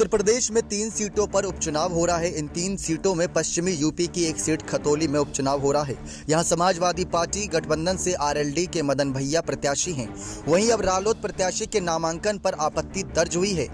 उत्तर प्रदेश में 3 सीटों पर उपचुनाव हो रहा है। इन 3 सीटों में पश्चिमी यूपी की एक सीट खतौली में उपचुनाव हो रहा है। यहां समाजवादी पार्टी गठबंधन से आरएलडी के मदन भैया प्रत्याशी हैं। वहीं अब रालोद प्रत्याशी के नामांकन पर आपत्ति दर्ज हुई है।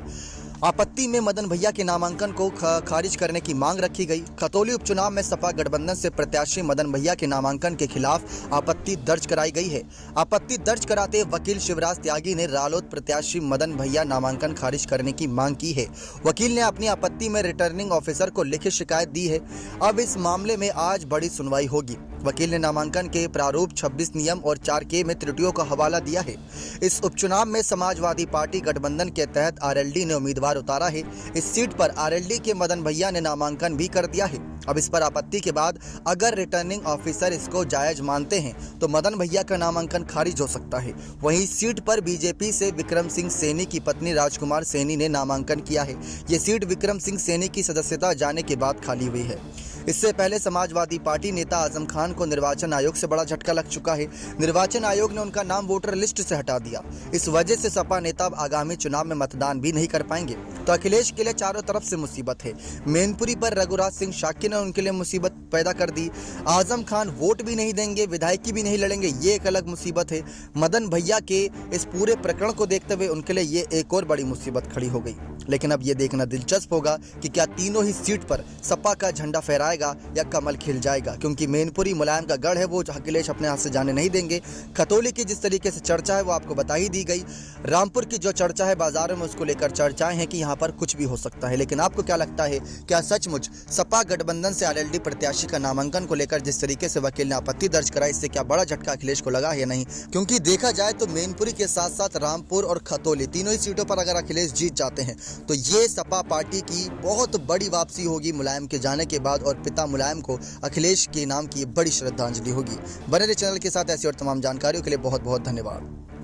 आपत्ति में मदन भैया के नामांकन को खारिज करने की मांग रखी गई। खतौली उपचुनाव में सपा गठबंधन से प्रत्याशी मदन भैया के नामांकन के खिलाफ आपत्ति दर्ज कराई गई है। आपत्ति दर्ज कराते वकील शिवराज त्यागी ने रालोद प्रत्याशी मदन भैया नामांकन खारिज करने की मांग की है। वकील ने अपनी आपत्ति में रिटर्निंग ऑफिसर को लिखित शिकायत दी है। अब इस मामले में आज बड़ी सुनवाई होगी। वकील ने नामांकन के प्रारूप 26 नियम और 4K में त्रुटियों का हवाला दिया है। इस उपचुनाव में समाजवादी पार्टी गठबंधन के तहत आरएलडी ने उम्मीदवार उतारा है। इस सीट पर आरएलडी के मदन भैया ने नामांकन भी कर दिया है। अब इस पर आपत्ति के बाद अगर रिटर्निंग ऑफिसर इसको जायज मानते हैं तो मदन भैया का नामांकन खारिज हो सकता है। वहीं सीट पर बीजेपी से विक्रम सिंह सैनी की पत्नी राजकुमार सैनी ने नामांकन किया है। ये सीट विक्रम सिंह सैनी की सदस्यता जाने के बाद खाली हुई है। इससे पहले समाजवादी पार्टी नेता आजम खान को निर्वाचन आयोग से बड़ा झटका लग चुका है। निर्वाचन आयोग ने उनका नाम वोटर लिस्ट से हटा दिया। इस वजह से सपा नेता अब आगामी चुनाव में मतदान भी नहीं कर पाएंगे। तो अखिलेश के लिए चारों तरफ से मुसीबत है। मैनपुरी पर रघुराज सिंह शाक्य ने उनके लिए मुसीबत पैदा कर दी। आजम खान वोट भी नहीं देंगे, विधायकी भी नहीं लड़ेंगे, ये एक अलग मुसीबत है। मदन भैया के इस पूरे प्रकरण को देखते हुए उनके लिए ये एक और बड़ी मुसीबत खड़ी हो गई। लेकिन अब ये देखना दिलचस्प होगा कि क्या तीनों ही सीट पर सपा का झंडा फहराएगा या कमल खिल जाएगा, क्योंकि मैनपुरी मुलायम का गढ़ है, वो अखिलेश अपने हाथ से जाने नहीं देंगे। खतौली की जिस तरीके से चर्चा है वो आपको बता ही दी गई। रामपुर की जो चर्चा है बाजारों में, उसको लेकर चर्चाएं हैं कि यहाँ पर कुछ भी हो सकता है। लेकिन आपको क्या लगता है, क्या सचमुच सपा गठबंधन से आरएलडी प्रत्याशी का नामांकन को लेकर जिस तरीके से वकील ने आपत्ति दर्ज कराई, इससे क्या बड़ा झटका अखिलेश को लगा है या नहीं? क्योंकि देखा जाए तो मैनपुरी के साथ साथ रामपुर और खतौली तीनों ही सीटों पर अगर अखिलेश जीत जाते हैं तो ये सपा पार्टी की बहुत बड़ी वापसी होगी मुलायम के जाने के बाद, और पिता मुलायम को अखिलेश के नाम की बड़ी श्रद्धांजलि होगी। बने रहिए चैनल के साथ। ऐसी और तमाम जानकारियों के लिए बहुत बहुत धन्यवाद।